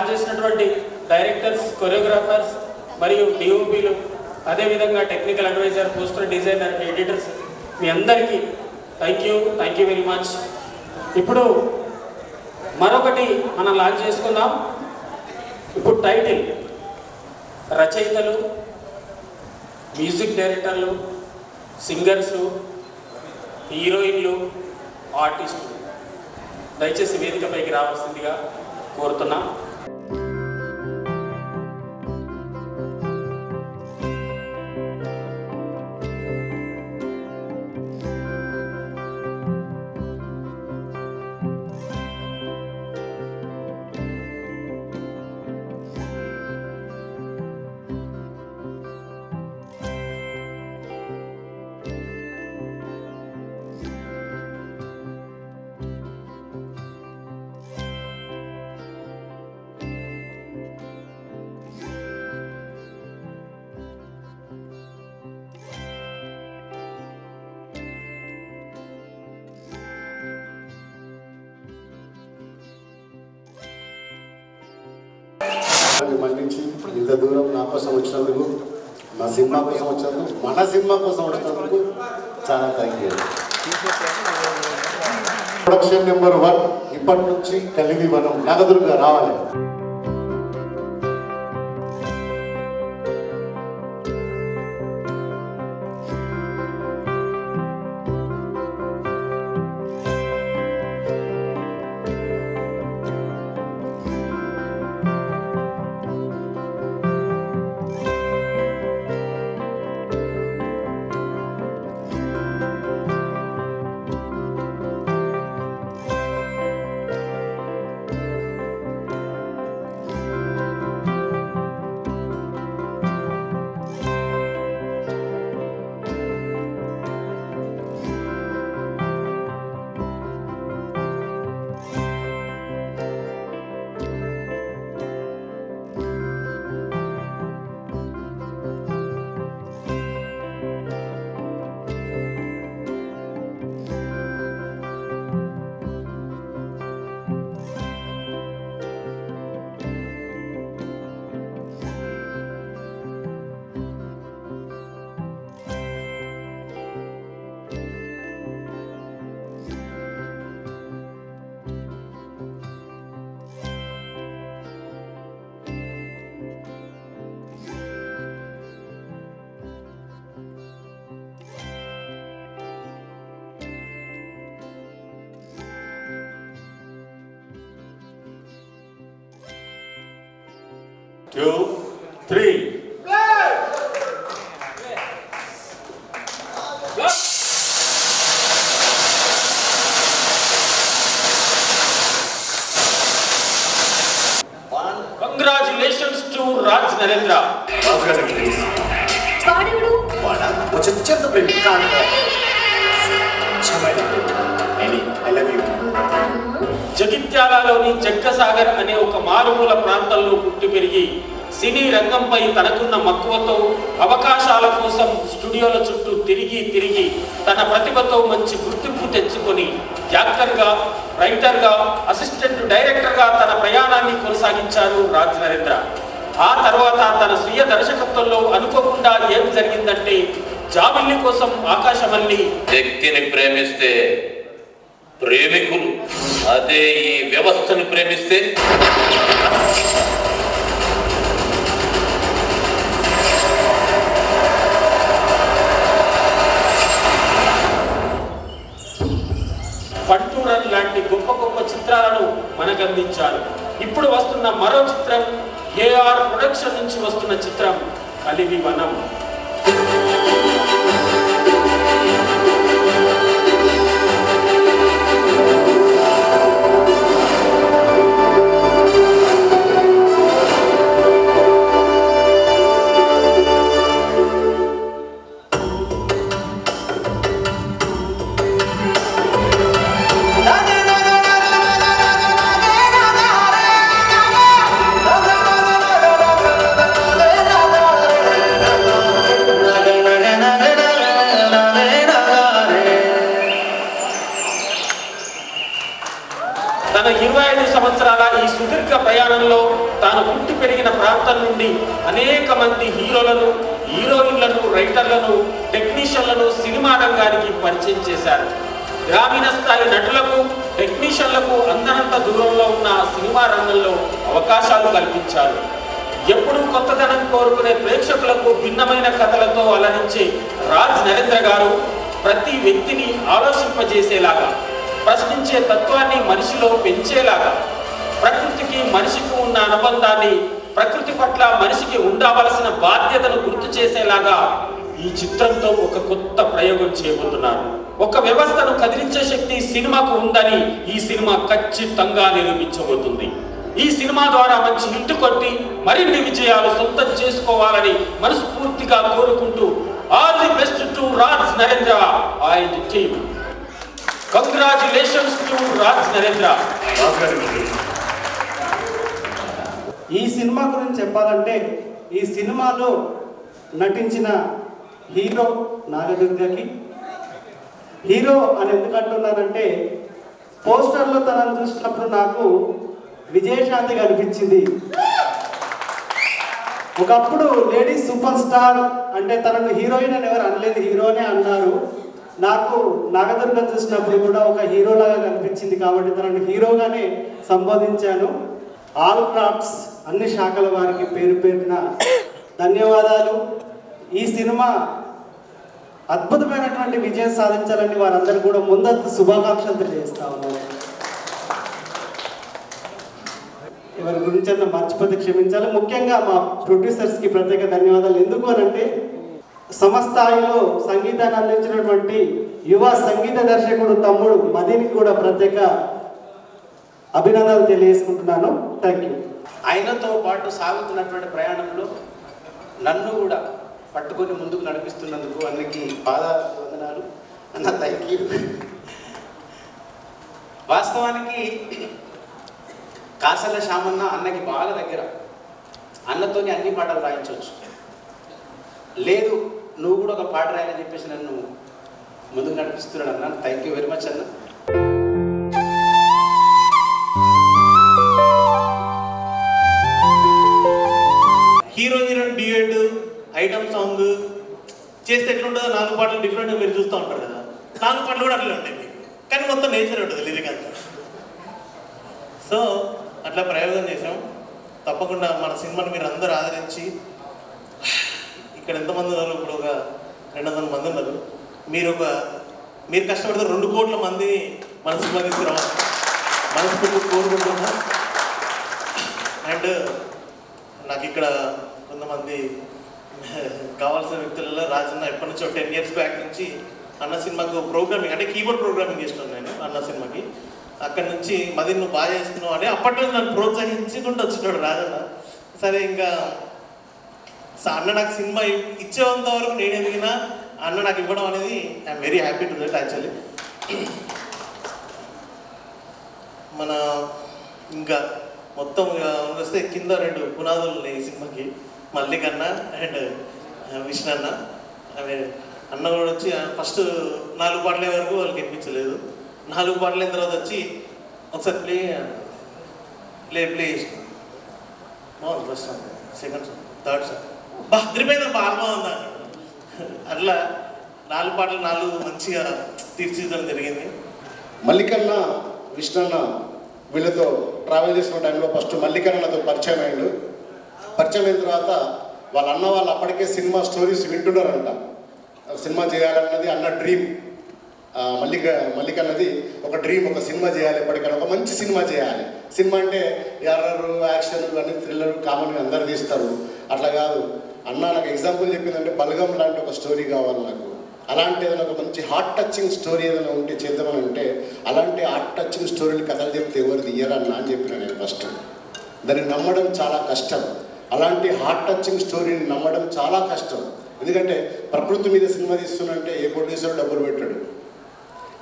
చేసినటువంటి directors, choreographers మరియు డిఓపీలు, అదేవిధంగా technical adviser, poster designer, editors మీ అందరికీ థ్యాంక్ యూ వెరీ మచ్. ఇప్పుడు మరొకటి మనం లాంచ్ చేసుకుందాం. ఇప్పుడు టైటిల్ రచయితలు, మ్యూజిక్ డైరెక్టర్లు, సింగర్సు, హీరోయిన్లు, ఆర్టిస్టులు దయచేసి వేదికపైకి రావాల్సిందిగా కోరుతున్నాం. మళ్ళించి ఇంత దూరం నా కోసం వచ్చినందుకు, నా సినిమా కోసం వచ్చినందుకు, మన సినిమా కోసం వచ్చినందుకు చాలా థ్యాంక్ యూ. ప్రొడక్షన్ నెంబర్ 1 ఇప్పటి నుంచి కలివి వనం నాగదుర్గ రావాలి. Two, three. Congratulations to Raj Narendra. జగిత్యాలలోని జగ్గసాగర్ అనే ఒక మారుమూల ప్రాంతంలో పుట్టి పెరిగి సినీ రంగంపై తనకున్న మక్కువతో అవకాశాల కోసం స్టూడియోల చుట్టూ తిరిగి తన ప్రతిభతో మంచి గుర్తింపు తెచ్చుకొని యాక్టర్గా, రైటర్గా, అసిస్టెంట్ డైరెక్టర్గా తన ప్రయాణాన్ని కొనసాగించారు రాజ్ నరేంద్ర. ఆ తర్వాత తన స్వీయ దర్శకత్వంలో అనుకోకుండా ఏం జరిగిందంటే, జాబిల్లి కోసం ఆకాశమల్లి వ్యక్తిని ప్రేమిస్తే ప్రేమికులు, అదే ఈ వ్యవస్థను ప్రేమిస్తే ఫంటూరన్ లాంటి గొప్ప చిత్రాలను మనకందించారు. ఇప్పుడు వస్తున్న మరో చిత్రం ఏఆర్ ప్రొడక్షన్ నుంచి వస్తున్న చిత్రం కలివి వనం. తన 25 సంవత్సరాల ఈ సుదీర్ఘ ప్రయాణంలో తాను పుట్టి పెరిగిన ప్రాంతం నుండి అనేక మంది హీరోలను, హీరోయిన్లను, రైటర్లను, టెక్నీషియన్లను సినిమా రంగానికి పరిచయం చేశారు. గ్రామీణ స్థాయి నటులకు, టెక్నీషియన్లకు అందనంత దూరంలో ఉన్న సినిమా రంగంలో అవకాశాలు కల్పించారు. ఎప్పుడూ కొత్తదనం కోరుకునే ప్రేక్షకులకు భిన్నమైన కథలతో అలరించే రాజ్ నరేంద్ర గారు ప్రతి వ్యక్తిని ఆలోచింపజేసేలాగా, ప్రశ్నించే తత్వాన్ని మనిషిలో పెంచేలాగా, ప్రకృతికి మనిషికి ఉన్న అనుబంధాన్ని, ప్రకృతి పట్ల మనిషికి ఉండవలసిన బాధ్యతను గుర్తు చేసేలాగా ఈ చిత్రంతో ఒక కొత్త ప్రయోగం చేయబోతున్నారు. ఒక వ్యవస్థను కదిలించే శక్తి సినిమాకు ఉందని ఈ సినిమా ఖచ్చితంగా నిరూపించబోతుంది. ఈ సినిమా ద్వారా మంచి హిట్ కొట్టి మరిన్ని విజయాలు సొంతం చేసుకోవాలని మనస్ఫూర్తిగా కోరుకుంటూ all the best to Raj Narendra and team. Congratulations to Raj Narendra. ఈ సినిమా గురించి చెప్పాలంటే, ఈ సినిమాలో నటించిన హీరో నాగదుర్గకి, హీరో అని ఎందుకు అంటున్నానంటే పోస్టర్లో తనను చూసినప్పుడు నాకు విజయశాంతి కనిపించింది. ఒకప్పుడు లేడీస్ సూపర్ స్టార్ అంటే తనను హీరోయిన్ అని ఎవరు అనలేదు, హీరోనే అన్నారు. నాకు నాగదుర్గ చూసినప్పుడు కూడా ఒక హీరోలాగా కనిపించింది కాబట్టి తనను హీరోగానే సంబోధించాను. ఆల్ క్రాఫ్ట్స్ అన్ని శాఖల వారికి పేరు పేరున ధన్యవాదాలు. ఈ సినిమా అద్భుతమైనటువంటి విజయం సాధించాలని వారందరూ కూడా ముందస్తు శుభాకాంక్షలు తెలియజేస్తా ఉన్నారు. ఎవరి గురించి అన్న మర్చిపోతే క్షమించాలి. ముఖ్యంగా మా ప్రొడ్యూసర్స్కి ప్రత్యేక ధన్యవాదాలు. ఎందుకు అనంటే సమస్థాయిలో సంగీతాన్ని అందించినటువంటి యువ సంగీత దర్శకుడు తమ్ముడు మదీనికి కూడా ప్రత్యేక అభినందనలు తెలియజేసుకుంటున్నాను. Thank you. ఆయనతో పాటు సాగుతున్నటువంటి ప్రయాణంలో నన్ను కూడా పట్టుకొని ముందుకు నడిపిస్తున్నందుకు అన్నకి పాదాభివందనాలు అన్న. Thank you. వాస్తవానికి కాసల శ్యామన్న అన్నకి బాగా దగ్గర, అన్నతోని అన్ని పాటలు రాయించవచ్చు. లేదు నువ్వు కూడా ఒక పాట రాయాలని చెప్పేసి నన్ను ముందుకు నడిపిస్తున్నాడు అన్న. థ్యాంక్ యూ వెరీ మచ్ అన్న. Hero heroine duet item song చేస్తే ఎట్లుంటుందో 4 పాటలు డిఫరెంట్గా మీరు చూస్తూ ఉంటారు కదా. 4 పాటలు కూడా అట్లే ఉంటాయి మీకు, కానీ మొత్తం నేచర్ ఉంటుంది లిరిక్ అంతా. సో అట్లా ప్రయోగం చేసాం. తప్పకుండా మన సినిమాని మీరు అందరూ ఆదరించి, ఇక్కడ ఎంతమంది ఉన్నారు, ఇప్పుడు ఒక 200 మంది ఉన్నారు. మీరు కష్టపడితే 2 కోట్ల మంది మన సినిమా తీసుకురావాలి మనస్ఫూర్తిగా కోరుకుంటున్నా. అండ్ నాకు ఇక్కడ కొంతమంది కావాల్సిన వ్యక్తులలో రాజన్న ఎప్పటి నుంచో 10 years బ్యాక్ నుంచి అన్న సినిమాకు ప్రోగ్రామింగ్ అంటే కీబోర్డ్ ప్రోగ్రామింగ్ చేస్తున్నాను నేను అన్న సినిమాకి. అక్కడి నుంచి మది నువ్వు బాగా చేస్తున్నావు అని అప్పట్లో నన్ను ప్రోత్సహించుకుంటూ వచ్చినాడు రాజన్న. సరే ఇంకా అన్న నాకు సినిమా ఇచ్చేంత వరకు నేను ఎదిగినా అన్న నాకు ఇవ్వడం అనేది I'm very happy to that actually. మన ఇంకా మొత్తం వస్తే కింద 2 పునాదులు ఉన్నాయి ఈ సినిమాకి, మల్లిక్ అన్న అండ్ విష్ణు అన్న. అన్న కూడా వచ్చి ఫస్ట్ 4 పాటల వరకు వాళ్ళకి వినిపించలేదు. 4 పాటలు అయిన తర్వాత వచ్చి ఒకసారి ప్లే చేసిన బాగుంది. First song, second song, third song అదిరిపోయింది, బాగా బాగుందా. అట్లా 4 పాటలు 4 మంచిగా తీర్చిదిద్దడం జరిగింది. మల్లికన్న విష్ణన్న వీళ్ళతో ట్రావెల్ చేసిన టైంలో ఫస్ట్ మల్లికన్నతో పరిచయం అయ్యాడు. పరిచయం అయిన తర్వాత వాళ్ళ అన్న వాళ్ళు అప్పటికే సినిమా స్టోరీస్ వింటున్నారంట. సినిమా చేయాలన్నది అన్న డ్రీమ్. మల్లికన్నది ఒక డ్రీమ్, ఒక సినిమా చేయాలి, ఎప్పటికైనా ఒక మంచి సినిమా చేయాలి. సినిమా అంటే ఎర్రరు, యాక్షన్, అన్ని థ్రిల్లర్ కామన్గా అందరు తీస్తారు. అట్లా కాదు, అన్న నాకు ఎగ్జాంపుల్ చెప్పిందంటే బలగం లాంటి ఒక స్టోరీ కావాలి నాకు. అలాంటి ఏదైనా ఒక మంచి హార్ట్ టచింగ్ స్టోరీ ఏదైనా ఉంటే చేద్దామని అంటే, అలాంటి హార్ట్ టచింగ్ స్టోరీలు కథలు చెప్తే ఎవరు తీయరన్నా అని చెప్పిన నేను ఫస్ట్. దాన్ని నమ్మడం చాలా కష్టం. అలాంటి హార్ట్ టచింగ్ స్టోరీని నమ్మడం చాలా కష్టం. ఎందుకంటే ప్రకృతి మీద సినిమా తీస్తున్నంటే ఏ ప్రొడ్యూసర్ డబ్బులు పెట్టాడు.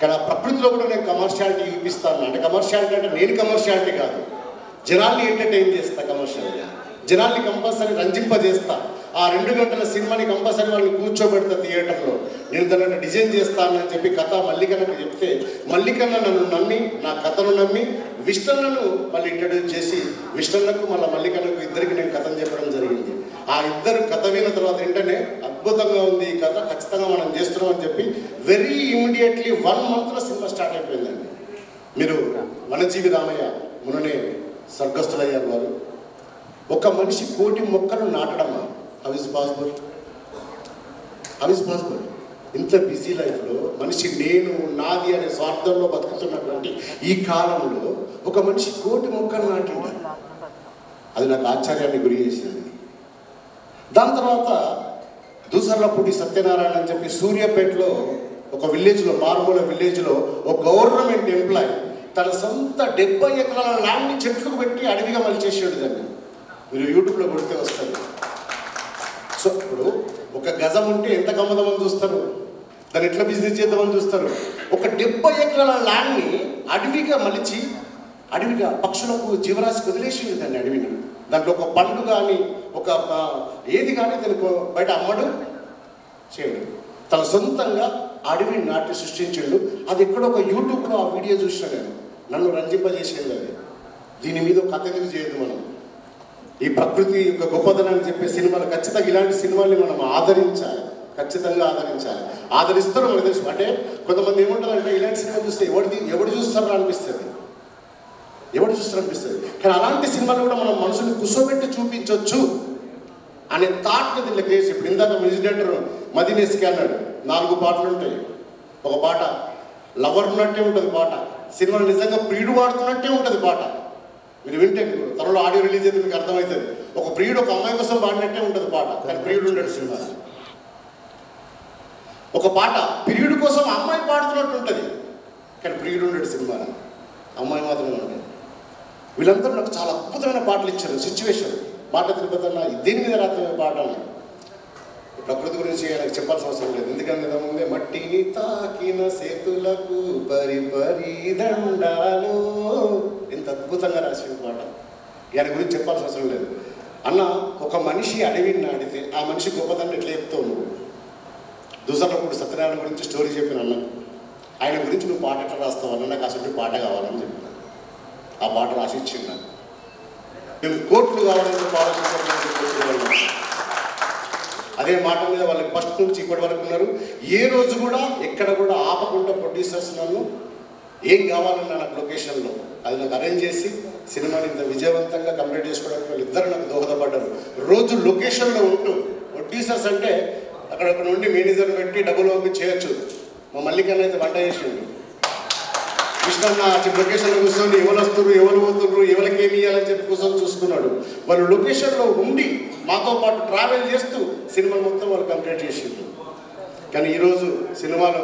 కానీ ఆ ప్రకృతిలో కూడా నేను కమర్షియాలిటీ చూపిస్తాను. అంటే కమర్షియాలిటీ అంటే నేను కమర్షియాలిటీ కాదు, జనాల్ని ఎంటర్టైన్ చేస్తా, కమర్షియల్గా జనాల్ని కంపల్సరీ రంజింపజేస్తా. ఆ 2 గంటల సినిమాని కంపల్సరీ వాళ్ళని కూర్చోబెడతా థియేటర్లో. నేను దాన్ని డిజైన్ చేస్తానని చెప్పి కథ మల్లికన్నకు చెప్తే మల్లికన్న నన్ను నమ్మి నా కథను నమ్మి విష్ణన్నను మళ్ళీ ఇంట్రడ్యూస్ చేసి విష్ణన్నకు మళ్ళీ మల్లికన్నకు ఇద్దరికి నేను కథను చెప్పడం జరిగింది. ఆ ఇద్దరు కథ విన్న తర్వాత వెంటనే అద్భుతంగా ఉంది ఈ కథ, ఖచ్చితంగా మనం చేస్తున్నామని చెప్పి వెరీ ఇమీడియట్లీ 1 monthలో సినిమా స్టార్ట్ అయిపోయిందండి. మీరు వనజీవి రామయ్య ముననే స్వర్గస్థులయ్యారు వారు. ఒక మనిషి 1,000,000 మొక్కలు నాటడమా? How is possible? How is possible? ఇంత బిజీ లైఫ్లో మనిషి నేను నాది అనే స్వార్థంలో బతుకుతున్నటువంటి ఈ కాలంలో ఒక మనిషి 1,000,000 మొక్కలు నాటిండు. అది నాకు ఆశ్చర్యాన్ని గురి చేసింది. దాని తర్వాత దూసర్లపూడి సత్యనారాయణ అని చెప్పి సూర్యాపేటలో ఒక విలేజ్లో, మారుమూల విలేజ్లో ఒక గవర్నమెంట్ ఎంప్లాయ్ తన సొంత 70 ఎకరాల ల్యాండ్ని చెట్లకు పెట్టి అడవిగా మలిచేసాడు. దాన్ని మీరు యూట్యూబ్లో కొడితే వస్తారు. సో ఇప్పుడు ఒక గజం ఉంటే ఎంత గమ్మదమని చూస్తారు, దాన్ని ఎట్లా బిజినెస్ చేద్దామని చూస్తారు. ఒక 70 ఎకరాల ల్యాండ్ని అడవిగా మలిచి అడవిగా పక్షులకు జీవరాశికి వదిలేసింది దాన్ని అడవిని. దాంట్లో ఒక పండు కానీ ఒక ఏది కానీ దానికి బయట అమ్మడు చేయడు. తన సొంతంగా అడవిని నాటి సృష్టించాడు. అది ఎక్కడో ఒక యూట్యూబ్లో ఆ వీడియో చూసిన నేను, నన్ను రంజింపజేసేది అది. దీని మీద కథ ఎందుకు చేయదు మనం? ఈ ప్రకృతి యొక్క గొప్పదనాన్ని చెప్పే సినిమాలు ఖచ్చితంగా ఇలాంటి సినిమాల్ని మనం ఆదరించాలి, ఖచ్చితంగా ఆదరించాలి. ఆదరిస్తారు మనకు తెలుసు. అంటే కొంతమంది ఏమంటారంటే ఇలాంటి సినిమా చూస్తే ఎవడు చూస్తారో అనిపిస్తుంది, ఎవడు చూస్తారు అనిపిస్తుంది. కానీ అలాంటి సినిమాలు కూడా మనం మనసుని కూర్చోబెట్టి చూపించవచ్చు అనే థాట్ని దీంట్లో క్రియేట్. ఇప్పుడు ఇందాక మ్యూజిక్ డైరెక్టర్ మదినేస్కి అన్నాడు 4 పాటలు ఉంటాయి. ఒక పాట లవర్ ఉన్నట్టే ఉంటుంది పాట, సినిమాలో నిజంగా ప్రియుడు వాడుతున్నట్టే ఉంటుంది పాట. మీరు వింటే త్వరలో ఆడియో రిలీజ్ అయితే మీకు అర్థమవుతుంది. ఒక ప్రియుడు ఒక అమ్మాయి కోసం పాడినట్టే ఉంటుంది పాట, కానీ ప్రియుడు ఉండడు సినిమా. ఒక పాట ప్రియుడు కోసం అమ్మాయి పాడుతున్నట్టు ఉంటుంది, కానీ ప్రియుడు ఉండడు సినిమా, అమ్మాయి మాత్రమే ఉంటుంది. వీళ్ళందరూ నాకు చాలా అద్భుతమైన పాటలు ఇచ్చారు. సిచ్యువేషన్ మాట తిరుపతి దేని మీద రాత్రి పాట ప్రకృతి గురించి నాకు చెప్పాల్సిన అవసరం లేదు. ఎందుకంటే ముందే మట్టిని తాకిన సేతులకు పరిపరి దండాలు, ఎంత అద్భుతంగా రాసిన పాట. ఆయన గురించి చెప్పాల్సిన అవసరం లేదు. అన్న ఒక మనిషి అడవిని నాడితే ఆ మనిషి గొప్పదాన్ని ఎట్లా చెప్తావు నువ్వు? దూసర్లపూడి సత్యనారాయణ గురించి స్టోరీ చెప్పిన అన్న, ఆయన గురించి నువ్వు పాట ఎట్లా రాస్తావు అన్న, నాకు అసలు పాట కావాలని చెప్పిన. ఆ పాట రాసి ఇచ్చింది. మేము కోట్లు కావాలని చెప్పి ఆలోచించాలి. అదే మాట మీద వాళ్ళకి ఫస్ట్ నుంచి ఇప్పటి వరకు ఉన్నారు. ఏ రోజు కూడా ఎక్కడ కూడా ఆపకుండా ప్రొడ్యూసర్స్ నన్ను ఏం కావాలన్నా నాకు లొకేషన్లో అది నాకు అరేంజ్ చేసి సినిమాని ఇంత విజయవంతంగా కంప్లీట్ చేసుకోవడానికి వాళ్ళిద్దరు నాకు దోహదపడ్డారు. రోజు లొకేషన్లో ఉంటూ ప్రొడ్యూసర్స్ అంటే అక్కడ నుండి మేనేజర్ పెట్టి డబ్బులు పంపి చేయొచ్చు. మా మల్లికన్న అయితే వంట చేసిండు. కృష్ణన్న లొకేషన్లో కూర్చొని ఎవరు వస్తున్నారు, ఎవరు పోతున్నారు, ఎవరికి ఏమి ఇవ్వాలని చెప్పి కూర్చొని చూసుకున్నాడు. వాళ్ళు లొకేషన్లో ఉండి మాతో పాటు ట్రావెల్ చేస్తూ సినిమాలు మొత్తం వాళ్ళు కంప్లీట్ చేసిండ్రు. కానీ ఈరోజు సినిమాలో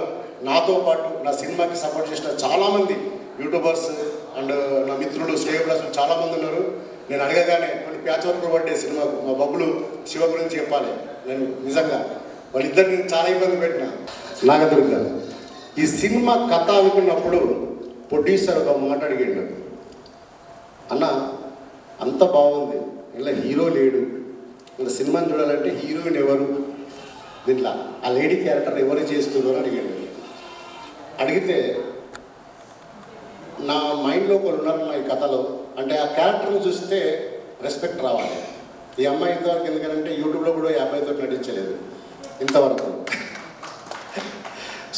నాతో పాటు నా సినిమాకి సపోర్ట్ చేసిన చాలామంది యూట్యూబర్స్ అండ్ నా మిత్రులు శ్రేయభిలాషులు చాలామంది ఉన్నారు. నేను అడగగానే కొన్ని ప్యాచ్ వర్క్ పడ్డే సినిమాకు మా బబ్బులు శివ గురించి చెప్పాలి. నేను నిజంగా వాళ్ళిద్దరిని చాలా ఇబ్బంది పెట్టిన. నాగదుర్గ ఈ సినిమా కథ అనుకున్నప్పుడు ప్రొడ్యూసర్ ఒక మాట అడిగాడు, అన్న అంత బాగుంది, ఇలా హీరో లేడు, ఇలా సినిమాని చూడాలంటే హీరోయిన్ ఎవరు, దీంట్లో ఆ లేడీ క్యారెక్టర్ ఎవరు చేస్తున్నారు అని అడిగాడు. అడిగితే నా మైండ్లో ఒకరు ఉన్నారు నా ఈ కథలో. అంటే ఆ క్యారెక్టర్ని చూస్తే రెస్పెక్ట్ రావాలి. ఈ అమ్మాయి ఇంతవరకు ఎందుకంటే యూట్యూబ్లో కూడా ఈ అబ్బాయితో నటించలేదు ఇంతవరకు.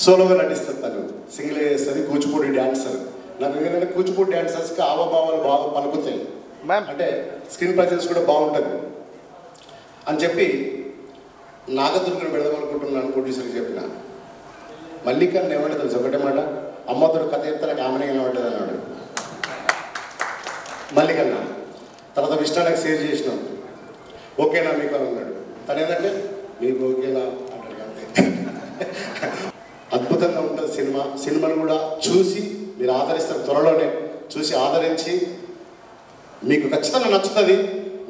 సోలోగా నటిస్తుంది, తను సింగిల్ చేస్తుంది, కూచిపూడి డ్యాన్సర్. నాకు ఎందుకంటే కూచిపూడి డ్యాన్సర్స్కి ఆవభావాలు బాగా పలుకుతాయి, అంటే స్క్రీన్ ప్రజెన్స్ కూడా బాగుంటుంది అని చెప్పి నాగదుర్గను పెడదామనుకుంటున్నాను. ప్రొడ్యూసర్కి చెప్పిన. మల్లికన్న ఏమంటే తెలుసు ఒకటే మాట, అమ్మతోడు కథ చెప్తే నాకు ఆమెనే ఏమంటుంది అన్నాడు మల్లికన్న. తర్వాత విష్ణానికి షేర్ చేసినాం. ఓకేనా మీకు అని అన్నాడు. తను ఏంటంటే మీకు ఓకేనా అంటాడు. అంతే. అద్భుతంగా ఉంటుంది సినిమా. సినిమాను కూడా చూసి మీరు ఆదరిస్తారు, త్వరలోనే చూసి ఆదరించి మీకు ఖచ్చితంగా నచ్చుతుంది.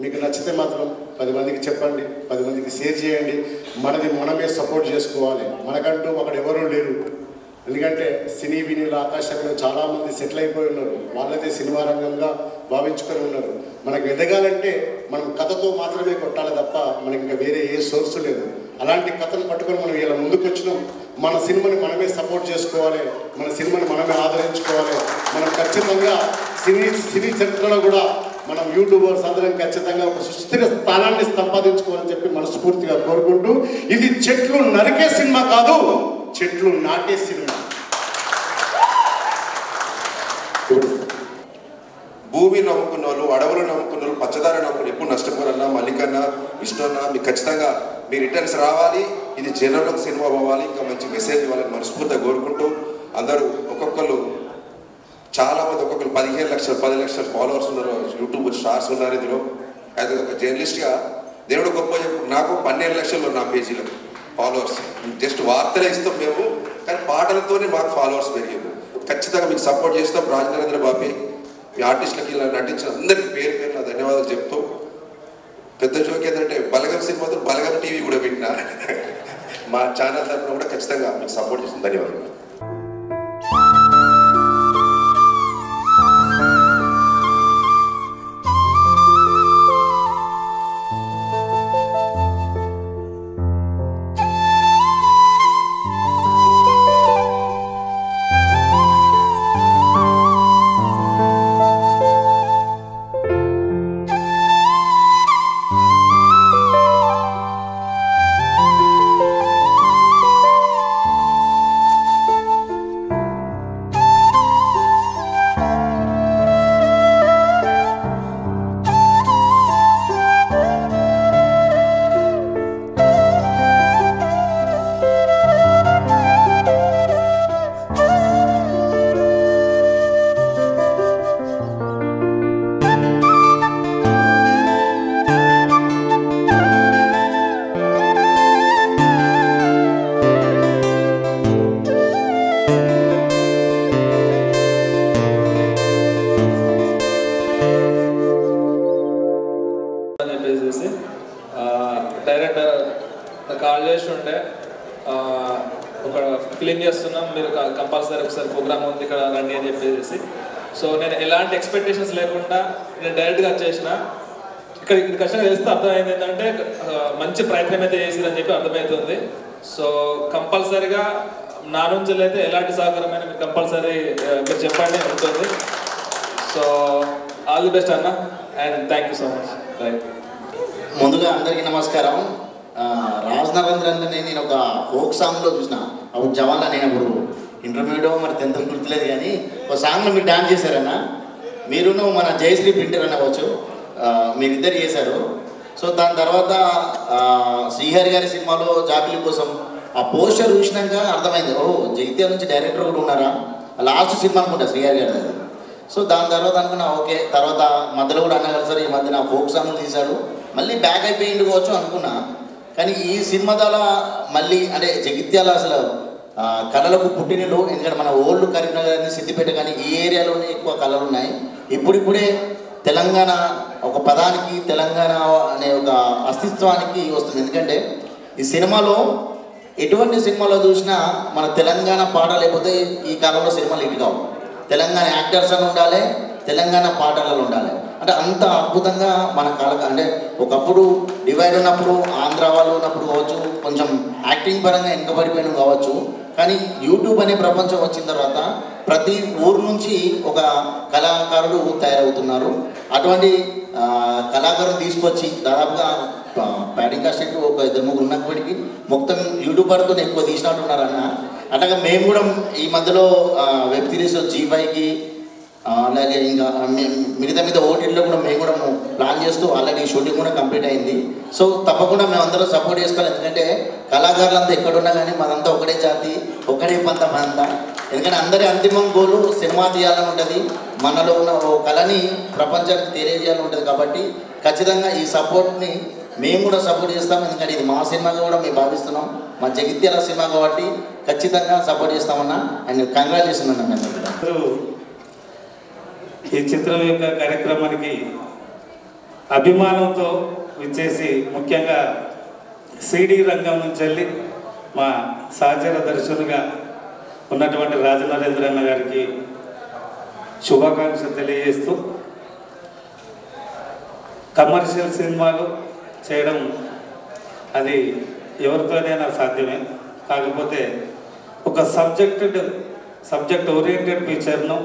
మీకు నచ్చితే మాత్రం 10 మందికి చెప్పండి, 10 మందికి షేర్ చేయండి. మనది మనమే సపోర్ట్ చేసుకోవాలి. మనకంటూ అక్కడ ఎవరూ లేరు. ఎందుకంటే సినీ వినీల ఆకాశంలో చాలామంది సెటిల్ అయిపోయి ఉన్నారు. వాళ్ళదే సినిమా రంగంగా భావించుకొని ఉన్నారు. మనకు ఎదగాలంటే మనం కథతో మాత్రమే కొట్టాలి తప్ప మనకి ఇంకా వేరే ఏ సోర్స్ లేదు. అలాంటి కథను పట్టుకొని మనం ఇలా ముందుకు వచ్చినాం. మన సినిమాని మనమే సపోర్ట్ చేసుకోవాలి, మన సినిమాని మనమే ఆదరించుకోవాలి. మనం ఖచ్చితంగా సినీ చరిత్రలో కూడా మనం యూట్యూబర్స్ అందరం ఖచ్చితంగా ఒక సుస్థిర స్థానాన్ని సంపాదించుకోవాలని చెప్పి మనస్ఫూర్తిగా కోరుకుంటూ, ఇది చెట్లు నరికే సినిమా కాదు, చెట్లు నాటే సినిమా. భూమి నమ్ముకున్న వాళ్ళు, అడవులు నమ్ముకున్న వాళ్ళు, పచ్చదారి నమ్ముకున్న ఎప్పుడు నష్టపోరన్నా, మల్లికన్నా, విష్ణున్నా మీకు ఖచ్చితంగా మీ రిటర్న్స్ రావాలి. ఇది జనంలోకి సినిమా పోవాలి, ఇంకా మంచి మెసేజ్ ఇవ్వాలని మనస్ఫూర్తిగా కోరుకుంటూ, అందరూ ఒక్కొక్కరు చాలామంది ఒక్కొక్కరు 15 లక్షలు 10 లక్షల ఫాలోవర్స్ ఉన్నారు, యూట్యూబ్ స్టార్స్ ఉన్నారు. ఇందులో యాజ్ ఒక జర్నలిస్ట్గా దేవుడు గొప్ప చెప్పు, నాకు 12 లక్షలు నా పేజీలో ఫాలోవర్స్. జస్ట్ వార్తలే ఇస్తాం మేము, కానీ పాటలతోనే మాకు ఫాలోవర్స్ పెరిగాము. ఖచ్చితంగా మీకు సపోర్ట్ చేస్తాం. రాజనరేంద్ర బాబీ మీ ఆర్టిస్టులకి ఇలా నటించిన అందరికీ పేరు పేరు నా ధన్యవాదాలు చెప్తూ, పెద్ద జోక్ ఏంటంటే బలగం సినిమాతో బలగం టీవీ కూడా పెట్టినా మా ఛానల్ తరఫున కూడా ఖచ్చితంగా మీకు సపోర్ట్ చేస్తాం. ధన్యవాదాలు. డైరెక్టర్ కాల్ చేసి ఉండే ఒక ఫిలిం చేస్తున్నాం, మీరు కంపల్సరీ ఒకసారి ప్రోగ్రామ్ ఉంది ఇక్కడ రండి అని చెప్పేసి. సో నేను ఎలాంటి ఎక్స్పెక్టేషన్స్ లేకుండా నేను డైరెక్ట్గా వచ్చేసిన. ఇక్కడికి వచ్చిన తెలిస్తే అర్థమైంది ఏంటంటే మంచి ప్రయత్నం అయితే చేసిరని చెప్పి అర్థమవుతుంది. సో కంపల్సరీగా నా నుంచి అయితే ఎలాంటి సహకారమైన మీరు కంపల్సరీ మీరు చెప్పండి ఉంటుంది. సో ఆల్ ది బెస్ట్ అన్న, and thank you so much. Thank you. ముందుగా అందరికీ నమస్కారం. రాజనరేంద్రని నేను ఒక ఫోక్ సాంగ్లో చూసిన, అప్పుడు జవాన్లో నేను అప్పుడు ఇంటర్మీడియట్ మరి 10th గుర్తులేదు, కానీ ఒక సాంగ్లో మీరు డాన్స్ చేశారన్న. మీరును మన జయశ్రీ ప్రింటర్ అనవచ్చు, మీరిద్దరు చేశారు. సో దాని తర్వాత శ్రీహరి గారి సినిమాలో జాబిలి కోసం ఆ పోస్టర్ చూసినాక అర్థమైంది, ఓ జగిత్యాల నుంచి డైరెక్టర్ కూడా ఉన్నారా, లాస్ట్ సినిమా అనుకుంటా శ్రీహరి గారి అది. సో దాని తర్వాత అనుకున్నా ఓకే, తర్వాత మధ్యలో కూడా అన్న కలిసారు, ఈ మధ్య నా ఫోక్ సాంగ్లు తీశాడు, మళ్ళీ బ్యాక్ అయిపోయింది కావచ్చు అనుకున్నా. కానీ ఈ సినిమా ద్వారా మళ్ళీ అంటే జగిత్యాల అసలు కళలకు పుట్టినలో, ఎందుకంటే మన ఓల్డ్ కరీంనగర్ కానీ సిద్దిపేట కానీ ఈ ఏరియాలోనే ఎక్కువ కళలు ఉన్నాయి. ఇప్పుడిప్పుడే తెలంగాణ ఒక పదానికి, తెలంగాణ అనే ఒక అస్తిత్వానికి వస్తుంది. ఎందుకంటే ఈ సినిమాలో ఎటువంటి సినిమాలో చూసినా మన తెలంగాణ పాట లేకపోతే ఈ కాలంలో సినిమాలు ఇటు కావు. తెలంగాణ యాక్టర్స్ అని ఉండాలి, తెలంగాణ పాటలలో ఉండాలి. అంటే అంత అద్భుతంగా మన కళ, అంటే ఒకప్పుడు డివైడ్ ఉన్నప్పుడు ఆంధ్ర వాళ్ళు ఉన్నప్పుడు కావచ్చు, కొంచెం యాక్టింగ్ పరంగా వెనుకబడిపోయిన కావచ్చు. కానీ యూట్యూబ్ అనే ప్రపంచం వచ్చిన తర్వాత ప్రతి ఊరు నుంచి ఒక కళాకారుడు తయారవుతున్నారు. అటువంటి కళాకారులు తీసుకొచ్చి దాదాపుగా బ్యాటింగ్ కాస్ట్ ఒక 2-3 ఉన్నప్పటికీ మొత్తం యూట్యూబర్తో ఎక్కువ తీసినట్టున్నారన్న. అట్లాగా మేము కూడా ఈ మధ్యలో వెబ్ సిరీస్ G5కి అలాగే ఇంకా మిగతా ఓటీటీలో కూడా మేము కూడా ప్లాన్ చేస్తూ ఆల్రెడీ షూటింగ్ కూడా కంప్లీట్ అయింది. సో తప్పకుండా మేము అందరం సపోర్ట్ చేసుకోవాలి. ఎందుకంటే కళాకారులంతా ఎక్కడున్నా కానీ మనంతా ఒకటే జాతి, ఒకటే పంత మనంతా. ఎందుకంటే అందరి అంతిమ గోలు సినిమా తీయాలని ఉంటుంది, మనలో ఉన్న ఓ కళని ప్రపంచానికి తెలియజేయాలని ఉంటుంది. కాబట్టి ఖచ్చితంగా ఈ సపోర్ట్ని మేము కూడా సపోర్ట్ చేస్తాం. ఎందుకంటే ఇది మా సినిమాగా కూడా మేము భావిస్తున్నాం, మా జగిత్యాల సినిమా కాబట్టి ఖచ్చితంగా సపోర్ట్ చేస్తామన్నా. అండ్ కంగ్రాచులేషన్ అన్న. మేము ఈ చిత్రం యొక్క కార్యక్రమానికి అభిమానంతో విచ్చేసి, ముఖ్యంగా సిడీ రంగం నుంచి వెళ్ళి మా సహచర దర్శకులుగా ఉన్నటువంటి రాజనరేంద్ర అన్న గారికి శుభాకాంక్షలు తెలియజేస్తూ, కమర్షియల్ సినిమాలు చేయడం అది ఎవరితోనైనా సాధ్యమే. కాకపోతే ఒక సబ్జెక్ట్ ఓరియంటెడ్ పిక్చర్ను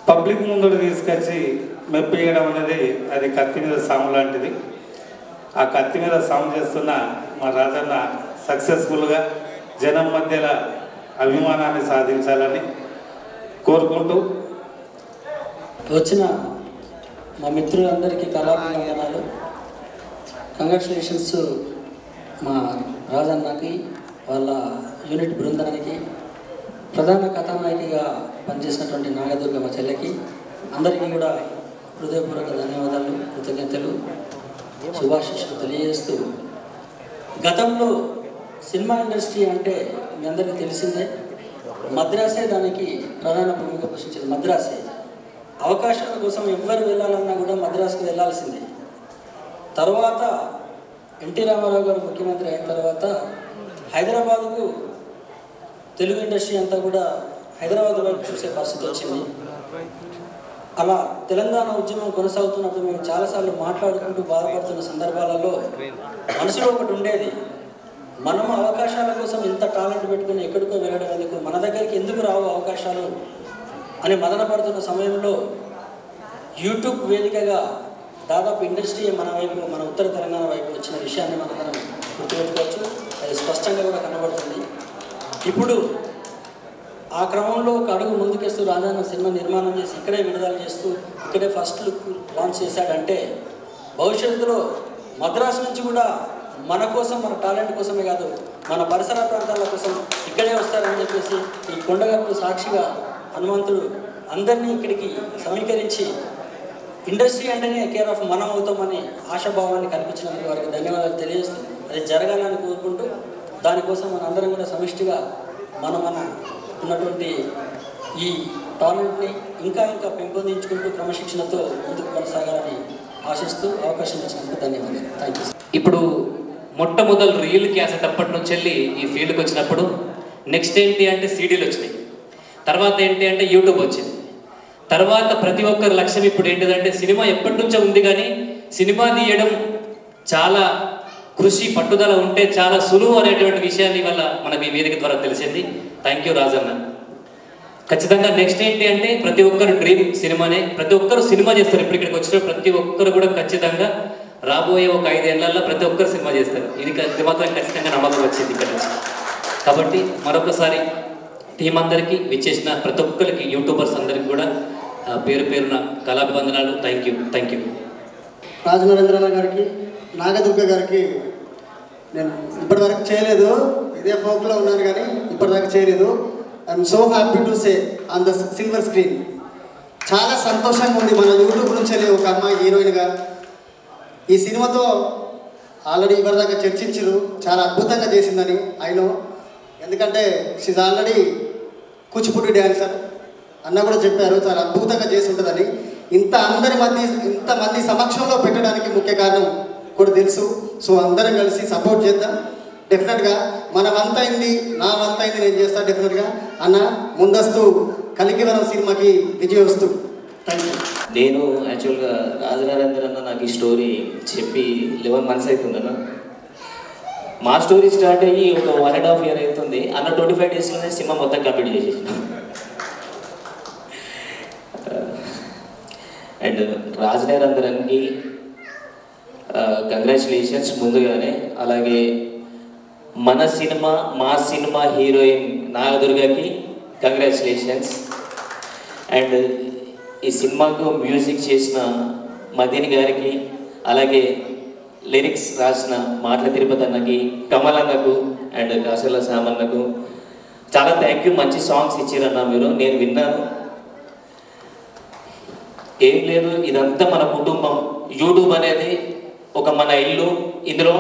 పబ్లిక్ ముందుకు తీసుకొచ్చి మెప్పియడం అనేది అది కత్తి మీద సాము లాంటిది. ఆ కత్తి మీద సాము చేస్తున్న మా రాజన్న సక్సెస్ఫుల్గా జనం మధ్యలో అభిమానాన్ని సాధించాలని కోరుకుంటూ, వచ్చిన మా మిత్రులందరికీ కళాభివందనాలు. కంగ్రాచులేషన్స్ మా రాజన్నకి, వాళ్ళ యూనిట్ బృందానికి, ప్రధాన కథానాయికగా పనిచేసినటువంటి నాగదుర్గ మా చెల్లెకి అందరికీ కూడా హృదయపూర్వక ధన్యవాదాలు, కృతజ్ఞతలు, శుభాశీస్సులు తెలియజేస్తూ, గతంలో సినిమా ఇండస్ట్రీ అంటే మీ అందరికీ తెలిసిందే, మద్రాసే దానికి ప్రధాన భూమిక పోషించింది. మద్రాసే అవకాశాల కోసం ఎవ్వరు వెళ్ళాలన్నా కూడా మద్రాసుకు వెళ్ళాల్సిందే. తర్వాత ఎన్టీ రామారావు గారు ముఖ్యమంత్రి అయిన తర్వాత హైదరాబాద్కు తెలుగు ఇండస్ట్రీ అంతా కూడా హైదరాబాద్ వైపు చూసే పరిస్థితి వచ్చింది. అలా తెలంగాణ ఉద్యమం కొనసాగుతున్నప్పుడు మేము చాలాసార్లు మాట్లాడుకుంటూ బాధపడుతున్న సందర్భాలలో మనసులో ఒకటి ఉండేది, మనం అవకాశాల కోసం ఇంత టాలెంట్ పెట్టుకుని ఎక్కడికో వెళ్ళడం ఎందుకు, మన దగ్గరికి ఎందుకు రావు అవకాశాలు అని మదనపడుతున్న సమయంలో యూట్యూబ్ వేదికగా దాదాపు ఇండస్ట్రీ మన వైపు, మన ఉత్తర తెలంగాణ వైపు వచ్చిన విషయాన్ని మనం గుర్తుపెట్టుకోవచ్చు. అది స్పష్టంగా కూడా కనబడుతుంది. ఇప్పుడు ఆ క్రమంలో ఒక అడుగు ముందుకేస్తూ రాజన్న సినిమా నిర్మాణం చేసి ఇక్కడే విడుదల చేస్తూ ఇక్కడే ఫస్ట్ లుక్ లాంచ్ చేశాడంటే భవిష్యత్తులో మద్రాసు నుంచి కూడా మన కోసం, మన టాలెంట్ కోసమే కాదు, మన పరిసర ప్రాంతాల కోసం ఇక్కడే వస్తారని చెప్పేసి ఈ కొండగట్టు సాక్షిగా హనుమంతుడు అందరినీ ఇక్కడికి సమీకరించి ఇండస్ట్రీ అంటేనే కేర్ ఆఫ్ మనం అవుతామని ఆశాభావాన్ని కల్పించినందుకు వారికి ధన్యవాదాలు తెలియజేస్తూ, అది జరగాలని కోరుకుంటూ, దానికోసం మన అందరం కూడా సమిష్టిగా మన ఉన్నటువంటి ఈ టాలెంట్ని ఇంకా పెంపొందించుకుంటూ క్రమశిక్షణతో ముందుకు కొనసాగాలని ఆశిస్తూ అవకాశం ఇచ్చినందుకు ధన్యవాదాలు. Thank you. ఇప్పుడు మొట్టమొదలు రీల్ క్యాసెట్ అప్పటి నుంచి వెళ్ళి ఈ ఫీల్డ్కి వచ్చినప్పుడు నెక్స్ట్ ఏంటి అంటే సీడీలు వచ్చినాయి, తర్వాత ఏంటి అంటే యూట్యూబ్ వచ్చింది, తర్వాత ప్రతి ఒక్కరి లక్ష్యం ఇప్పుడు ఏంటిదంటే సినిమా ఎప్పటి నుంచో ఉంది కానీ సినిమా తీయడం చాలా కృషి పట్టుదల ఉంటే చాలా సులువు అనేటువంటి విషయాన్ని వల్ల మనకు ఈ వేదిక ద్వారా తెలిసింది. Thank you Rajanna. ఖచ్చితంగా నెక్స్ట్ ఏంటి అంటే ప్రతి ఒక్కరు డ్రీమ్ సినిమానే, ప్రతి ఒక్కరు సినిమా చేస్తారు. ఇప్పుడు ఇక్కడికి వచ్చిన ప్రతి ఒక్కరు కూడా ఖచ్చితంగా రాబోయే ఒక 5 ఏళ్లలో ప్రతి ఒక్కరు సినిమా చేస్తారు. ఇది మాత్రం ఖచ్చితంగా నమ్మకం వచ్చింది ఇక్కడ నుంచి. కాబట్టి మరొకసారి టీం అందరికీ, విచ్చేసిన ప్రతి ఒక్కరికి, యూట్యూబర్స్ అందరికీ కూడా పేరు పేరున కళాభివందనాలు. Thank you. రాజనరేంద్రరావు గారికి, నాగదుర్గ గారికి నేను ఇప్పటివరకు చేయలేదు, ఇదే ఫోక్లో ఉన్నాను కానీ ఇప్పటిదాకా చేయలేదు. I'm so happy to say on the silver screen. చాలా సంతోషంగా ఉంది మన యూట్యూబ్ నుంచి వెళ్ళి ఒక అమ్మాయి హీరోయిన్గా ఈ సినిమాతో ఆల్రెడీ ఇప్పటిదాకా చర్చించారు, చాలా అద్భుతంగా చేసిందని అయినో. ఎందుకంటే షీజ్ ఆల్రెడీ కూచిపూడి డ్యాన్సర్ అన్న కూడా చెప్పారు, చాలా అద్భుతంగా చేసి ఉంటుందని. ఇంతమంది సమక్షంలో పెట్టడానికి ముఖ్య కారణం కూడా తెలుసు. సో అందరం కలిసి సపోర్ట్ చేద్దాం. డెఫినెట్గా మన వంత అయింది, నా వంత అయింది, నేను చేస్తాను డెఫినెట్గా. అన్న ముందస్తు కలికివరం సినిమాకి విజయోస్తు. Thank you. నేను యాక్చువల్గా రాజనరేంద్ర అన్న నాకు ఈ స్టోరీ చెప్పి 11 months అవుతుందన్న. మా స్టోరీ స్టార్ట్ అయ్యి ఒక 1.5 year అవుతుంది అన్న. 25 daysలోనే సినిమా మొత్తం కంప్లీట్ చేసేసిన. అండ్ రాజనరేంద్రన్కి కంగ్రాచులేషన్స్ ముందుగానే. అలాగే మా సినిమా హీరోయిన్ నాగదుర్గకి కంగ్రాచులేషన్స్. అండ్ ఈ సినిమాకు మ్యూజిక్ చేసిన మదీన్ గారికి, అలాగే లిరిక్స్ రాసిన మాటల తిరుపతి అన్నకి, కమల్ అన్నకు అండ్ కాసల సామన్నకు చాలా థ్యాంక్ యూ. మంచి సాంగ్స్ ఇచ్చారన్న మీరు, నేను విన్నాను. ఏం లేదు, ఇదంతా మన కుటుంబం. యూట్యూబ్ అనేది ఒక మన ఇల్లు. ఇందులో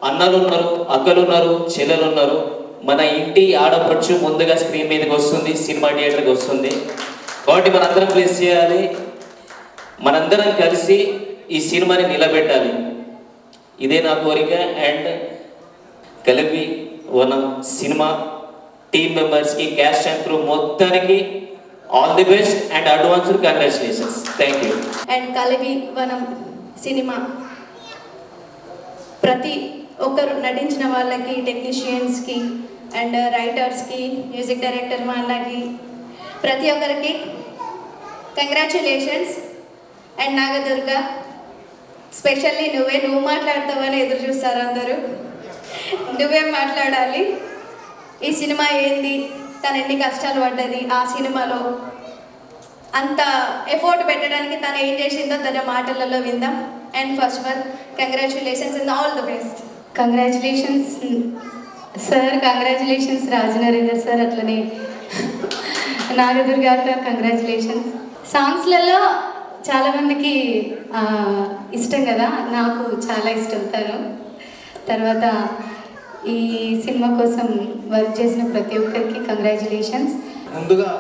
అన్నలు ఉన్నారు, అక్కలు ఉన్నారు, చెల్లెలు ఉన్నారు. మన ఇంటి ఆడపడుచు ముందుగా స్క్రీన్ మీదకి వస్తుంది, సినిమా థియేటర్కి వస్తుంది. కాబట్టి మనందరం ప్లేస్ చేయాలి, మనందరం కలిసి ఈ సినిమాని నిలబెట్టాలి. ఇదే నా కోరిక. అండ్ కలిపి వనం సినిమా టీమ్ మెంబర్స్కి, క్యాస్ట్ అండ్ క్రూ మొత్తానికి all the best and advanced congratulations. Thank you. And కలిపి వనం సినిమా ప్రతి ఒక్కరు నటించిన వాళ్ళకి, టెక్నీషియన్స్కి అండ్ రైటర్స్కి, మ్యూజిక్ డైరెక్టర్ మా అన్నకి, ప్రతి ఒక్కరికి కంగ్రాచ్యులేషన్స్. అండ్ నాగదుర్గ స్పెషల్లీ నువ్వు మాట్లాడతావని ఎదురు చూస్తారు అందరూ. నువ్వేం మాట్లాడాలి, ఈ సినిమా ఏంది, తను ఎన్ని కష్టాలు పడ్డది ఆ సినిమాలో, అంత ఎఫోర్ట్ పెట్టడానికి తను ఏం చేసిందో తన మాటలలో విందాం. And first of all congratulations and all the best. Congratulations sir, congratulations Rajanarender sir, అట్లనే నాగదుర్గ గారు కంగ్రాచ్యులేషన్స్. సాంగ్స్లలో చాలామందికి ఇష్టం కదా, నాకు చాలా ఇష్టం తను. తర్వాత ఈ సినిమా కోసం వర్క్ చేసిన ప్రతి ఒక్కరికి కంగ్రాచ్యులేషన్స్. ముందుగా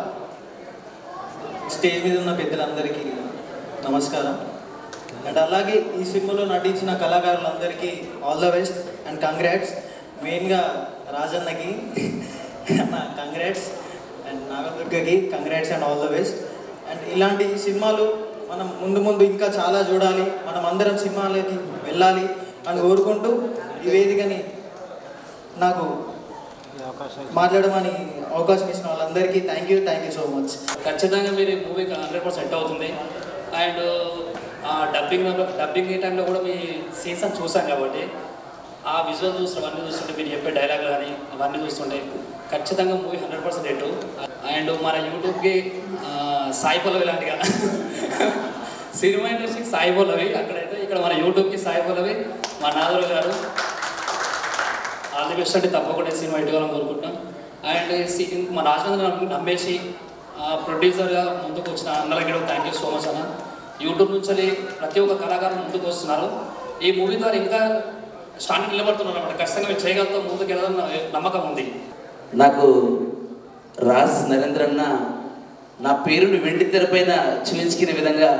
స్టేజ్ మీద ఉన్న పెద్దలందరికీ నమస్కారం. అండ్ అలాగే ఈ సినిమాలో నటించిన కళాకారులందరికీ all the best and congrats. మెయిన్గా రాజన్నకి కంగ్రాట్స్ అండ్ నాగదుర్గకి congrats and all the best. And ఇలాంటి సినిమాలు మనం ముందు ఇంకా చాలా చూడాలి, మనం అందరం సినిమాలకి వెళ్ళాలి అని కోరుకుంటూ ఈ వేదికని నాకు మాట్లాడమని అవకాశం ఇచ్చిన వాళ్ళందరికీ థ్యాంక్ యూ సో మచ్. ఖచ్చితంగా మీరు ఈ మూవీకి 100% సెట్ అవుతుంది. అండ్ డబ్బింగ్ టైంలో కూడా మీ సీన్స్ అని చూసాం కాబట్టి ఆ విజువల్ అవన్నీ చూస్తుంటే, మీరు చెప్పే డైలాగ్ కానీ అవన్నీ చూస్తుంటే ఖచ్చితంగా మూవీ 100% హిట్. అండ్ మన యూట్యూబ్కి సాయి పల్లవి లాంటిగా సినిమా ఇండస్ట్రీకి సాయి పల్లవి అక్కడైతే, ఇక్కడ మన యూట్యూబ్కి సాయి పల్లవి, మా నాగదుర్గ గారు ఆల్ ది బెస్ట్ అంటే తప్పకుండా సినిమా ఇటుకోవాలని కోరుకుంటున్నాం. అండ్ మా రాజేంద్ర నమ్మేసి ప్రొడ్యూసర్గా ముందుకు వచ్చిన అందరికీ థ్యాంక్ యూ సో మచ్ అన్న. యూట్యూబ్ నుంచి ప్రతి ఒక్క కళాకారులు ముందుకు వస్తున్నారు. ఈ మూవీ ద్వారా ఇంకా స్టాండ్ నిలబడుతున్నారు అన్నమాట. ఖచ్చితంగా మీరు చేయగలుగుతాం, ముందుకు వెళ్ళాలని నమ్మకం ఉంది. నాకు రాజ్ నరేంద్ర అన్న నా పేరుని వెండి తెరపైన చూపించుకునే విధంగా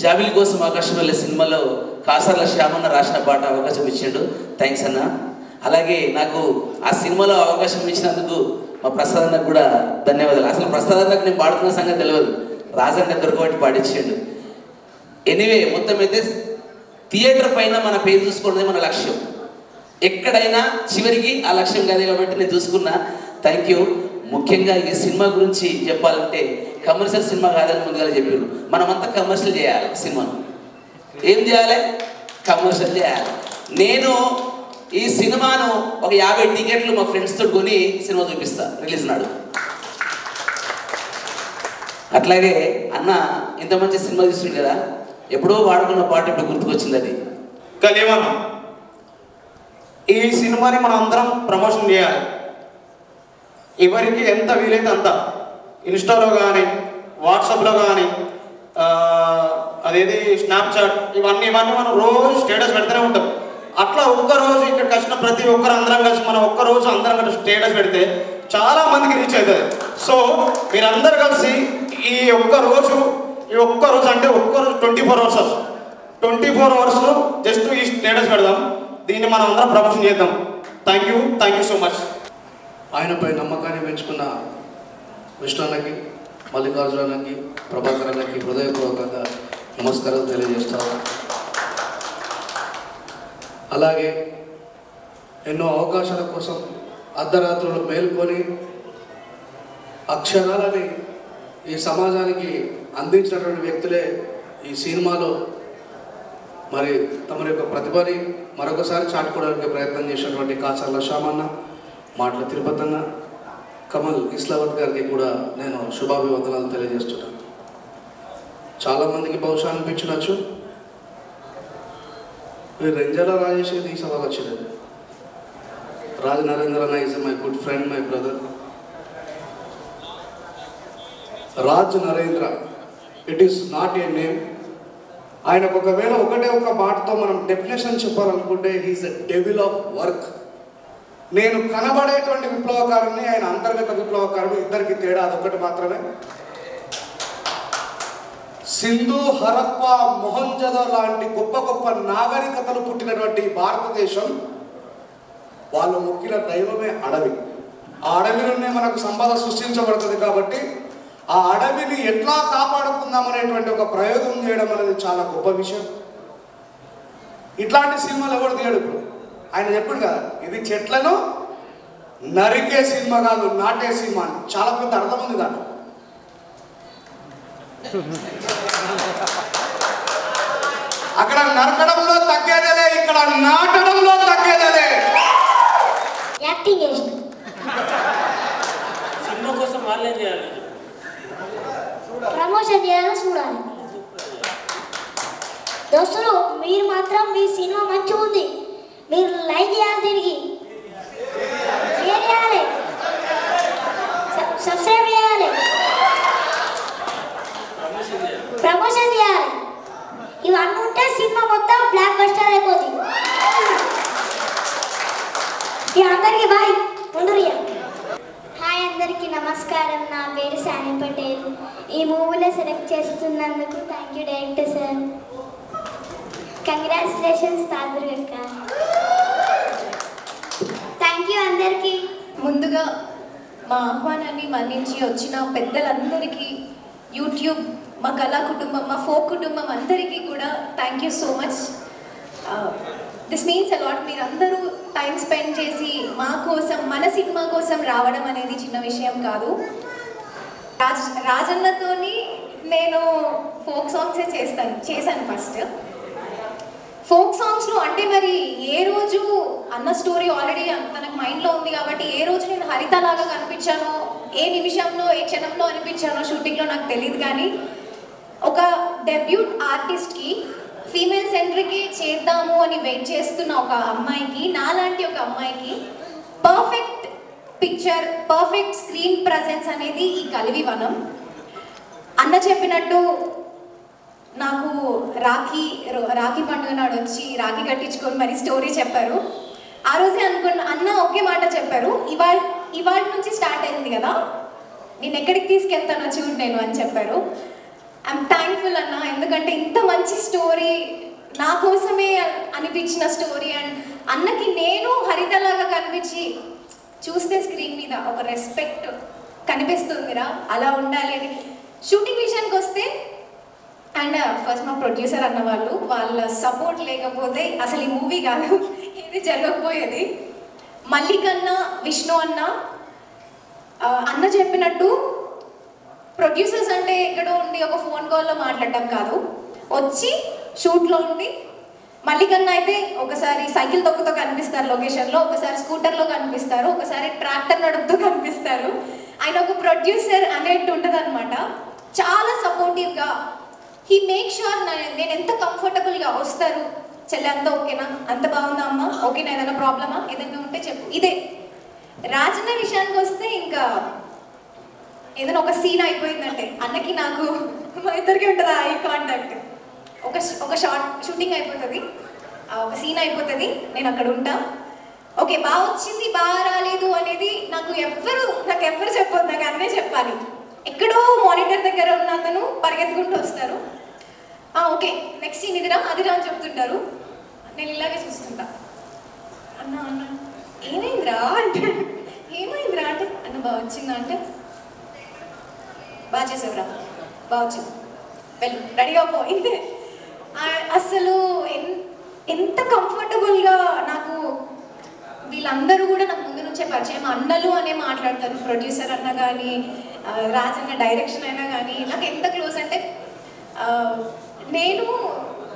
జాబిలి కోసం ఆకాశం వెళ్ళే సినిమాలో కాసర్ల శ్యామన్న రాసిన పాట అవకాశం ఇచ్చాడు. థ్యాంక్స్ అన్న. అలాగే నాకు ఆ సినిమాలో అవకాశం ఇచ్చినందుకు మా ప్రసాద్ అన్నకు కూడా ధన్యవాదాలు. అసలు ప్రసాద్ అన్నకు నేను పాడుతున్న సంగతి తెలియదు, రాజన్న దొరకబట్టి పాడించాడు. ఎనీవే మొత్తం అయితే థియేటర్ పైన మన పేరు చూసుకోవడమే మన లక్ష్యం. ఎక్కడైనా చివరికి ఆ లక్ష్యం కాదే కాబట్టి నేను చూసుకున్నా. Thank you. ముఖ్యంగా ఈ సినిమా గురించి చెప్పాలంటే కమర్షియల్ సినిమా కాదని ముందుగా చెప్పారు. మనమంతా కమర్షియల్ చేయాలి. సినిమాను ఏం చేయాలి? కమర్షియల్ చేయాలి. నేను ఈ సినిమాను ఒక 50 టికెట్లు మా ఫ్రెండ్స్తో కొని సినిమా చూపిస్తా రిలీజ్ నాడు. అట్లాగే అన్న ఇంత మంచి సినిమా చూస్తుంది కదా, ఎప్పుడో వాడుకున్న పాట ఇప్పుడు గుర్తుకొచ్చింది. అది కలిమనం. ఈ సినిమాని మనం అందరం ప్రమోషన్ చేయాలి. ఎవరికి ఎంత వీలైతే అంత ఇన్స్టాలో కానీ, వాట్సాప్లో కానీ, అదేది స్నాప్చాట్, ఇవన్నీ మనం రోజు స్టేటస్ పెడుతూనే ఉంటాం. అట్లా ఒక్కరోజు ఇక్కడికి వచ్చిన ప్రతి ఒక్కరు అందరం కలిసి మనం ఒక్కరోజు అందరం కలిసి స్టేటస్ పెడితే చాలా మందికి రీచ్ అవుతుంది. సో మీరందరూ కలిసి ఈ ఒక్కరోజు అంటే ఒక్కరోజు 24 hours 24 hours జస్ట్ ఈ స్టేటస్ పెడదాం. దీన్ని మనం అందరం ప్రమోషన్ చేద్దాం. Thank you so much. ఆయనపై నమ్మకాన్ని పెంచుకున్న విష్ణున్నకి, మల్లికార్జునకి, ప్రభాకర్ అన్నకి హృదయపూర్వకంగా నమస్కారాలు తెలియజేస్తాను. అలాగే ఎన్నో అవకాశాల కోసం అర్ధరాత్రులు మేల్కొని అక్షరాలని ఈ సమాజానికి అందించినటువంటి వ్యక్తులే ఈ సినిమాలో మరి తమ యొక్క ప్రతిభని మరొకసారి చాటుకోవడానికి ప్రయత్నం చేసినటువంటి కాసర్ల శ్యామన్న, మాటల తిరుపతి అన్న, కమల్ ఇస్లావత్ గారికి కూడా నేను శుభాభివందనాలు తెలియజేస్తున్నాను. చాలామందికి బహుశా అనిపించవచ్చు మీరు రెంజాల రాజేసేది ఈ సభకు వచ్చినది. రాజ్ నరేంద్ర అన్న is my good friend, my brother. Raj Narendra, it is not a name. ఆయనకు ఒకవేళ ఒక మాటతో మనం డెఫినేషన్ చెప్పాలనుకుంటే he is a devil of work. నేను కనబడేటువంటి విప్లవకారుని, ఆయన అంతర్గత విప్లవకారుడు, ఇద్దరికి తేడా అదొకటి మాత్రమే. సింధు, హరప్ప, మొహంజదో లాంటి గొప్ప గొప్ప నాగరికతలు పుట్టినటువంటి భారతదేశం, వాళ్ళు మొక్కిన దైవమే అడవి. ఆ అడవిలోనే మనకు సంపద సృష్టించబడుతుంది. కాబట్టి ఆ అడవిని ఎట్లా కాపాడుకుందాం అనేటువంటి ఒక ప్రయోగం చేయడం అనేది చాలా గొప్ప విషయం. ఇట్లాంటి సినిమాలు ఎవరు తీయడు ఇప్పుడు. ఆయన చెప్పుడు కదా, ఇది చెట్లను నరికే సినిమా కాదు నాటే సినిమా అని. చాలా పెద్ద అర్థం ఉంది దాంట్లో. అక్కడ నరకడంలో తగ్గేదేలే, ఇక్కడ నాటడంలో తగ్గేదేలే. యాక్టింగ్ చేసిన సినిమా కోసం వాళ్ళేం చేయాలి? ప్రమోషన్ చేయాలని చూడాలి. దోస్తులు మీరు మాత్రం మీ సినిమా మంచిగా ఉంది, మీరు లైక్ చేయాలి, దీనికి షేర్ చేయాలి, సబ్స్క్రైబ్ చేయాలి, ప్రమోషన్ చేయాలి. ఇవన్నీ ఉంటే సినిమా మొత్తం బ్లాక్ బస్టర్ అయిపోతుంది. అందరికీ బాయ్. ఉండరియా. హాయ్ అందరికీ నమస్కారం. నా పేరు సాని పటేల్. ఈ మూవీలో సెలెక్ట్ చేస్తున్నందుకు thank you director sir. Congratulations తాదురు అక్క. థ్యాంక్ యూ అందరికీ. ముందుగా మా ఆహ్వానాన్ని మన్నించి వచ్చిన పెద్దలందరికీ, యూట్యూబ్, మా కళా కుటుంబం, మా ఫోక్ కుటుంబం అందరికీ కూడా thank you so much. This means a lot. మీరందరూ టైం స్పెండ్ చేసి మా కోసం, మన సినిమా కోసం రావడం అనేది చిన్న విషయం కాదు. రాజన్నతోని నేను ఫోక్ సాంగ్సే చేశాను ఫస్ట్. ఫోక్ సాంగ్స్లో అంటే మరి ఏ రోజు అన్న స్టోరీ ఆల్రెడీ తనకు మైండ్లో ఉంది కాబట్టి ఏ రోజు నేను హరిత లాగా కనిపించానో, ఏ నిమిషంలో ఏ క్షణంలో అనిపించానో షూటింగ్లో నాకు తెలియదు. కానీ ఒక డెబ్యూట్ ఆర్టిస్ట్కి ఫీమేల్ సెంట్రికే చేద్దాము అని వెయిట్ చేస్తున్న ఒక అమ్మాయికి, నాలాంటి ఒక అమ్మాయికి perfect picture, perfect screen presence అనేది ఈ కలివి వనం. అన్న చెప్పినట్టు నాకు రాఖీ పండుగ నాడు వచ్చి రాఖీ కట్టించుకొని మరి స్టోరీ చెప్పారు. ఆ రోజే అనుకున్న అన్న ఒకే మాట చెప్పారు, ఇవాళ నుంచి స్టార్ట్ అయింది కదా, నేను ఎక్కడికి తీసుకెళ్తానో చూడు నేను అని చెప్పారు. ఐఎమ్ థ్యాంక్ఫుల్ అన్న, ఎందుకంటే ఇంత మంచి స్టోరీ నా కోసమే అనిపించిన స్టోరీ. అండ్ అన్నకి నేను హరితలాగా కనిపించి చూస్తే స్క్రీన్ మీద ఒక రెస్పెక్ట్ కనిపిస్తుందిరా, అలా ఉండాలి అని. షూటింగ్ విషయానికి వస్తే అండ్ ఫస్ట్ మా ప్రొడ్యూసర్ అన్న వాళ్ళ సపోర్ట్ లేకపోతే అసలు ఈ మూవీ కాదు, ఇది జరగకపోయేది. మల్లికన్న, విష్ణు అన్న చెప్పినట్టు ప్రొడ్యూసర్స్ అంటే ఎక్కడో ఉండి ఒక ఫోన్ కాల్లో మాట్లాడటం కాదు, వచ్చి షూట్లో ఉండి. మల్లికన్న అయితే ఒకసారి సైకిల్ తొక్కుతో కనిపిస్తారు లొకేషన్లో, ఒకసారి స్కూటర్లో కనిపిస్తారు, ఒకసారి ట్రాక్టర్ నడుపుతూ కనిపిస్తారు. ఆయన ఒక ప్రొడ్యూసర్ అనేట్టు ఉంటుంది అనమాట. చాలా సపోర్టివ్గా హీ మేక్ షూర్ నేను ఎంత కంఫర్టబుల్గా వస్తారు. చెల్లె అంతా ఓకేనా, అంత బాగుందా అమ్మ, ఓకేనా, ఏదైనా ప్రాబ్లమా, ఏదైనా ఉంటే చెప్పు. ఇదే రాజన్న విషయానికి వస్తే ఇంకా ఏదైనా ఒక సీన్ అయిపోయిందంటే అన్నకి నాకు మా ఇద్దరికి ఉంటుంది ఐ కాంటాక్ట్. ఒక షూటింగ్ అయిపోతుంది, ఒక సీన్ అయిపోతుంది, నేను అక్కడ ఉంటా. ఓకే బాగా వచ్చింది, బాగా రాలేదు అనేది నాకు ఎవ్వరు చెప్పొద్దు, నాకు అన్నే చెప్పాలి. ఎక్కడో మానిటర్ దగ్గర ఉన్న అతను పరిగెత్తుకుంటూ వస్తారు, ఓకే నెక్స్ట్ సీన్ ఇదిరా అదిరా అని చెప్తుంటారు. నేను ఇలాగే చూస్తుంటా, అన్న ఏమైందిరా అంటే, ఏమైందిరా అంటే, అన్న బాగా వచ్చిందా అంటే, బాగా చేసావురా, బాగా వచ్చింది, వెళ్ళు రెడీగా పో. ఇంతే. అసలు ఎంత కంఫర్టబుల్గా నాకు వీళ్ళందరూ కూడా నాకు ముందు నుంచే పరిచయం. అన్నలు అనే మాట్లాడతారు, ప్రొడ్యూసర్ అన్న కానీ, రాజన్న డైరెక్షన్ అయినా కానీ నాకు ఎంత క్లోజ్ అంటే, నేను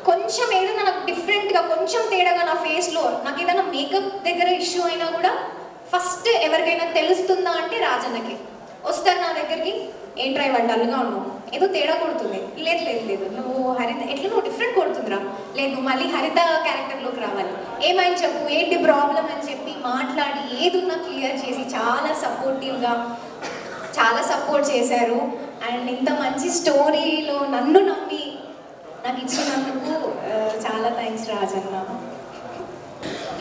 కొంచెం ఏదైనా నాకు డిఫరెంట్గా కొంచెం తేడాగా నా ఫేస్లో నాకు ఏదైనా మేకప్ దగ్గర ఇష్యూ అయినా కూడా ఫస్ట్ ఎవరికైనా తెలుస్తుందా అంటే రాజన్నకి వస్తారు నా దగ్గరికి. ఏంట్రా ఇవాళ డల్గా ఉన్నావు, ఏదో తేడా కొడుతుంది, లేదు లేదు లేదు నువ్వు హరిత ఎట్లా నువ్వు డిఫరెంట్ కొడుతుందిరా, లేదు నువ్వు మళ్ళీ హరిత క్యారెక్టర్లోకి రావాలి, ఏమైనా చెప్పు, ఏంటి ప్రాబ్లం అని చెప్పి మాట్లాడి ఏదున్నా క్లియర్ చేసి చాలా సపోర్టివ్గా చాలా సపోర్ట్ చేశారు. అండ్ ఇంత మంచి స్టోరీలో నన్ను నమ్మి నాకు ఇచ్చినందుకు చాలా థ్యాంక్స్ రాజన్న.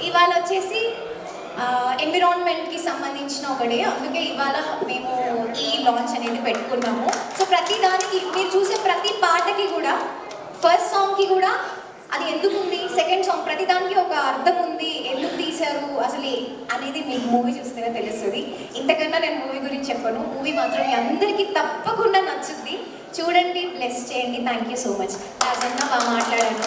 ఇవాళ వచ్చేసి ఎన్విరాన్మెంట్కి సంబంధించిన ఒక డే, అందుకే ఇవాళ మేము ఈ లాంచ్ అనేది పెట్టుకున్నాము. సో ప్రతి దానికి మీరు చూసే ప్రతి పాటకి కూడా, ఫస్ట్ సాంగ్కి కూడా అది ఎందుకు ఉంది, సెకండ్ సాంగ్ ప్రతి దానికి ఒక అర్థం ఉంది, ఎందుకు తీశారు అసలు అనేది మీకు మూవీ చూస్తేనే తెలుస్తుంది. ఇంతకన్నా నేను మూవీ గురించి చెప్పను. మూవీ మాత్రం మీ అందరికీ తప్పకుండా నచ్చుద్ది, చూడండి, బ్లెస్ చేయండి. Thank you so much. Rajanna బాగా మాట్లాడాను.